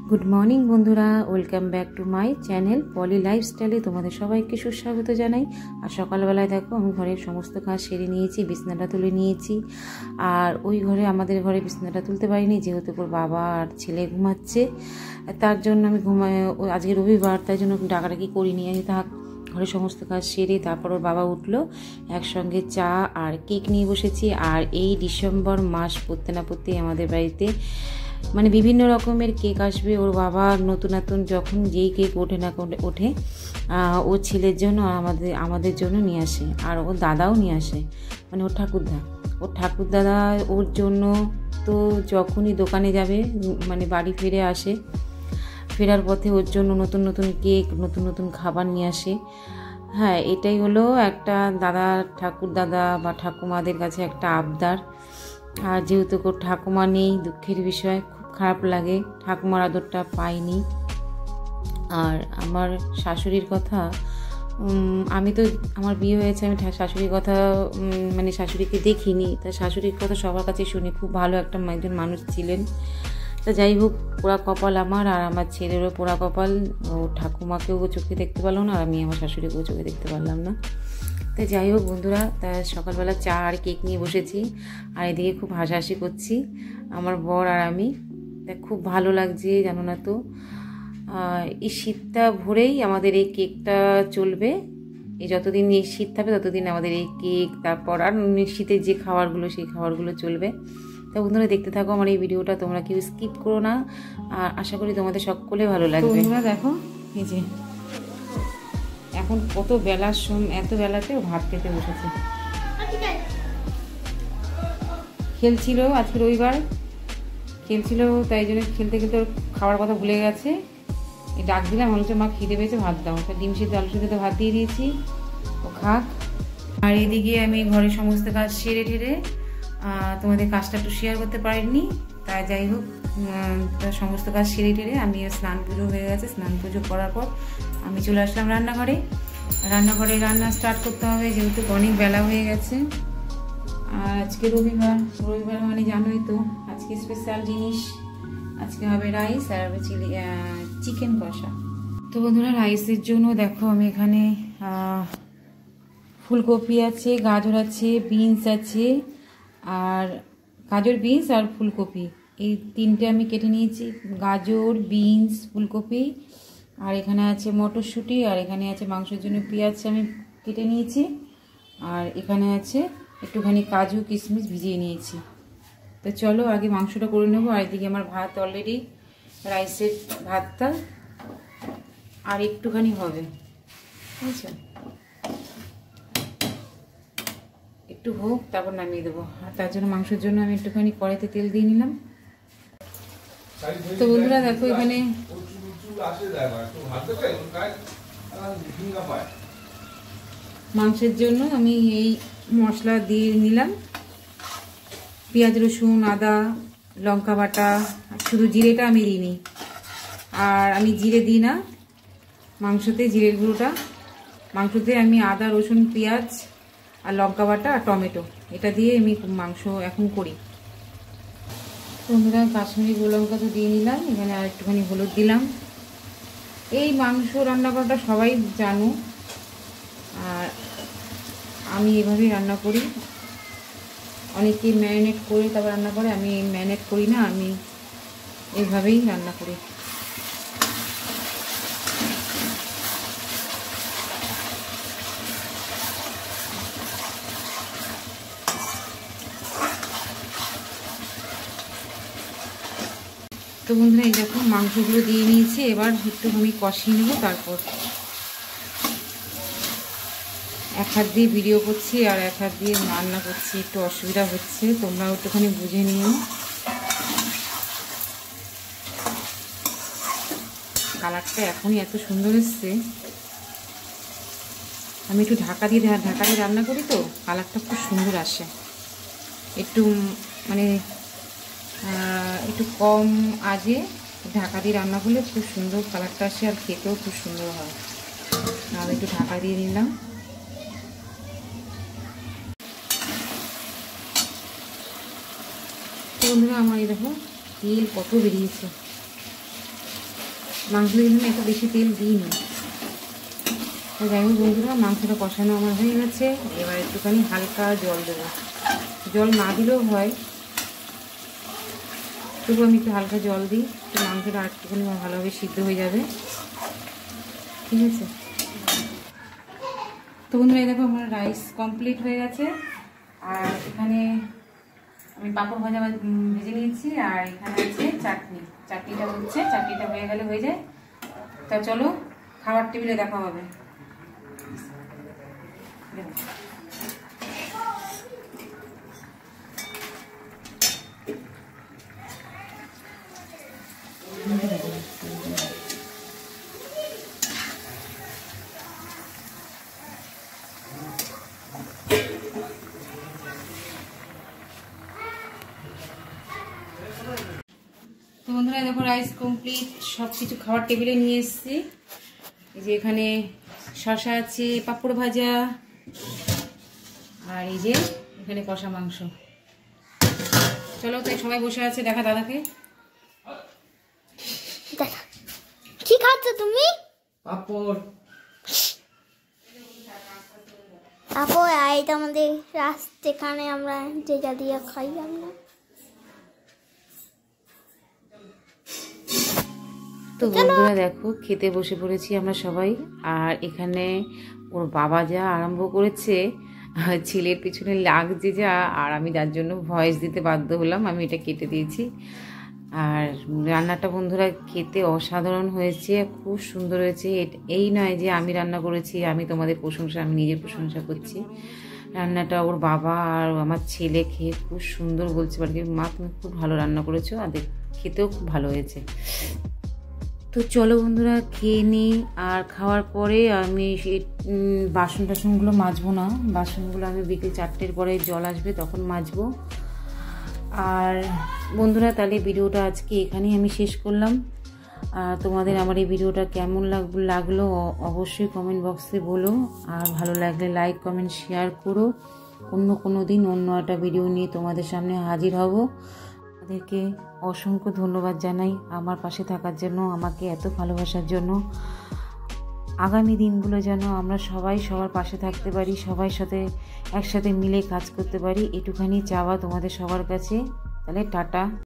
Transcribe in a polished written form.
Good morning বন্ধুরা, welcome back to my channel Poly লাইফস্টাইলে তোমাদের সবাইকে সুস্বাগত জানাই। আর সকালবেলায় দেখো আমি ঘরের সমস্ত কাজ সেরে নিয়েছি, বিছনাটা তুলে নিয়েছি। আর ওই ঘরে আমাদের ঘরে বিছনাটা তুলতে পারিনি, যেহেতু ওর বাবা আর ছেলে ঘুমাচ্ছে, তার জন্য আমি আজকে রবিবার, তাই জন্য ডাকাডাকি করিনি। আমি ঘরের সমস্ত কাজ সেরে তারপর ওর বাবা উঠলো, একসঙ্গে চা আর কেক নিয়ে বসেছি। আর এই ডিসেম্বর মাস পড়তে না পড়তেই আমাদের বাড়িতে মানে বিভিন্ন রকমের কেক আসবে। ওর বাবা নতুন নতুন যখন যেই কেক ওঠে না ওঠে ওর ছেলের জন্য আমাদের জন্য নিয়ে আসে, আর ওর দাদাও নিয়ে আসে, মানে ওর ঠাকুরদাদা ওর জন্য। তো যখনই দোকানে যাবে মানে বাড়ি ফিরে আসে, ফেরার পথে ওর জন্য নতুন নতুন কেক, নতুন নতুন খাবার নিয়ে আসে। হ্যাঁ, এটাই হলো একটা ঠাকুরদাদা বা ঠাকুমাদের কাছে একটা আবদার। আর যেহেতু ঠাকুমা নেই, দুঃখের বিষয়, খুব খারাপ লাগে, ঠাকুমার আদরটা পাইনি। আর আমার শাশুড়ির কথা, আমি তো আমার বিয়ে হয়েছে, আমি শাশুড়ির কথা মানে শাশুড়িকে দেখিনি, তা শাশুড়ির কথা সবার কাছে শুনি, খুব ভালো একজন মানুষ ছিলেন। তা যাই হোক, পোড়া কপাল আমার, আর আমার ছেলেরও পোড়া কপাল। ও ঠাকুমাকেও চোখে দেখতে পারলাম না, আর আমি আমার শাশুড়িকেও চোখে দেখতে পারলাম না। তাই যাই হোক বন্ধুরা, তা সকালবেলা চা আর কেক নিয়ে বসেছি, আর এদিকে খুব হাসাহাসি করছি আমার বর আর আমি। তা খুব ভালো লাগছে, জানো না তো, এই শীতটা ভরেই আমাদের এই কেকটা চলবে। এই যতদিন এই শীত থাকবে ততদিন আমাদের এই কেক, তারপর আর শীতের যে খাবারগুলো, সেই খাবারগুলো চলবে। তা বন্ধুরা দেখতে থাকো আমার এই ভিডিওটা, তোমরা কেউ স্কিপ করো না, আর আশা করি তোমাদের সকলে ভালো লাগবে। বন্ধুরা দেখো, এই যে এখন কত বেলার সময়, এত বেলাতেও ভাত খেতে বসেছে। খেলছিল, আজকে রবিবার খেলছিল, তাই জন্য খেলতে খেলতে ওর খাওয়ার কথা ভুলে গেছে। এই ডাক দিলাম, বলছে মা খিদে পেয়েছে, ভাত দাও। তা ডিম সিদ্ধ আলু সিদ্ধ ভাত দিয়ে দিয়েছি, ও খাক। আর এদিকে আমি ঘরের সমস্ত কাজ সেরে ঠেরে তোমাদের কাজটা একটু শেয়ার করতে পারিনি। তাই যাই হোক, সমস্ত কাজ সেরে টেরে আমি স্নান পুজো হয়ে গেছে। স্নান পুজো করার পর আমি চলে আসলাম রান্নাঘরে। রান্না স্টার্ট করতে হবে, যেহেতু অনেক বেলা হয়ে গেছে। আর আজকে রবিবার মানে জানোই তো, আজকে স্পেশাল জিনিস, আজকে হবে রাইস আর চিকেন কষা। তো বন্ধুরা, রাইসের জন্য দেখো আমি এখানে ফুলকপি আছে, গাজর আছে, বিনস আছে, আর গাজর, বিনস আর ফুলকপি, এই তিনটে আমি কেটে নিয়েছি। গাজর, বিনস, ফুলকপি, আর এখানে আছে মটরশুঁটি, আর এখানে আছে মাংসের জন্য পেঁয়াজ আমি কেটে নিয়েছি, আর এখানে আছে একটুখানি কাজু কিশমিশ ভিজিয়ে নিয়েছি। তো চলো আগে মাংসটা করে নেবো। আর এদিকে আমার ভাত অলরেডি, রাইসের ভাতটা আর একটুখানি হবে, ঠিক আছে, একটু হোক, তারপর নামিয়ে দেবো। আর তার জন্য মাংসের জন্য আমি একটুখানি কড়াইতে তেল দিয়ে নিলাম। তো বন্ধুরা দেখো, এখানে মাংসের জন্য আমি এই মশলা দিয়ে নিলাম, পেঁয়াজ, রসুন, আদা, লঙ্কা বাটা, শুধু জিরেটা আমি দিইনি। আর আমি জিরে দিই না মাংসতে, জিরের গুঁড়োটা মাংসতে আমি আদা, রসুন, পেঁয়াজ আর লঙ্কা বাটা আর টমেটো, এটা দিয়ে আমি মাংস এখন করি। বন্ধুরা, কাশ্মীরি গোল লঙ্কা তো দিয়ে নিলাম, এখানে আর একটুখানি হলুদ দিলাম। এই মাংস রান্না করাটা সবাই জানো, আর আমি এভাবেই রান্না করি। অনেকে ম্যারিনেট করে তারপর রান্না করে, আমি ম্যারিনেট করি না, আমি এইভাবেই রান্না করি। তো বন্ধুরা, এই দেখো মাংসগুলো দিয়ে নিয়েছি, এবার একটু আমি কষিয়ে নেবো। তারপর এক হাত দিয়ে ভিডিও করছি আর এক হাত দিয়ে রান্না করছি, একটু অসুবিধা হচ্ছে, তোমরা একটুখানি বুঝে নিও। কালারটা এখনই এত সুন্দর এসছে, আমি একটু ঢাকা দিয়ে রান্না করি, তো কালারটা খুব সুন্দর আসে। একটু মানে একটু কম আজে ঢাকা দিয়ে রান্না করলে খুব সুন্দর কালারটা আসে, আর খেতেও খুব সুন্দর হয়। আর একটু ঢাকা দিয়ে নিলাম। বন্ধুরা, আমার এই দেখো তেল কত বেরিয়েছে, মাংসের জন্য একটু বেশি তেল দিইনি। তো যাই হোক বন্ধুরা, মাংসটা কষানো আমার হয়ে গেছে। এবার একটুখানি হালকা জল দেবো, জল না দিলেও হয়, তবু আমি একটু হালকা জল দিই, তো মাংসটা আর একটুখানি ভালোভাবে সিদ্ধ হয়ে যাবে। ঠিক আছে, তো বন্ধুরা এই দেখো আমার রাইস কমপ্লিট হয়ে গেছে। আর এখানে আমি পাঁপড় ভাজা ভেজে নিয়েছি, আর এখানে আছে চাটনিটা হচ্ছে, চাটনিটা হয়ে গেলে হয়ে যায়। তা চলো খাবার টেবিলে দেখা হবে। তো বন্ধুরা দেখো রাইস কমপ্লিট, সব কিছু খাবার টেবিলে নিয়ে এসেছি। এই যে এখানে শসা আছে, পাঁপড় ভাজা, আর এই যে এখানে কষা মাংস। চলো তাই সবাই বসে আছে, দেখা দাদাকে। কি খাচ্ছ তুমি? পাঁপড়। পাঁপড়, আর এটা আমাদের রাস্তা, এখানে আমরা যেটা দিয়ে খাই আমরা। তো বন্ধুরা দেখো খেতে বসে পড়েছি আমরা সবাই। আর এখানে ওর বাবা যা আরম্ভ করেছে, ছেলের পিছনে লাগছে যা, আর আমি যার জন্য ভয়েস দিতে বাধ্য হলাম, আমি এটা কেটে দিয়েছি। আর রান্নাটা বন্ধুরা খেতে অসাধারণ হয়েছে, খুব সুন্দর হয়েছে। এই নয় যে আমি রান্না করেছি, আমি তোমাদের প্রশংসা, আমি নিজের প্রশংসা করছি। রান্নাটা ওর বাবা আর আমার ছেলে খেয়ে খুব সুন্দর বলছে, বাড়ি মা তুমি খুব ভালো রান্না করেছো, আর খেতেও খুব ভালো হয়েছে। তো চলো বন্ধুরা খেয়ে নিই। আর খাওয়ার পরে আমি সেই বাসনগুলো মাজবো না, বাসনগুলো আমি বিকেল 4টের পরে জল আসবে তখন মাজবো। আর বন্ধুরা তাহলে ভিডিওটা আজকে এখানেই আমি শেষ করলাম। আর তোমাদের আমার এই ভিডিওটা কেমন লাগলো অবশ্যই কমেন্ট বক্সে বলো। আর ভালো লাগলে লাইক কমেন্ট শেয়ার করো। অন্য কোনো দিন অন্য একটা ভিডিও নিয়ে তোমাদের সামনে হাজির হব। তাদেরকে অসংখ্য ধন্যবাদ জানাই আমার পাশে থাকার জন্য, আমাকে এত ভালোবাসার জন্য। আগামী দিনগুলো যেন আমরা সবাই সবার পাশে থাকতে পারি, সবার সাথে একসাথে মিলে কাজ করতে পারি, এটুখানি চাওয়া তোমাদের সবার কাছে। তাহলে টাটা।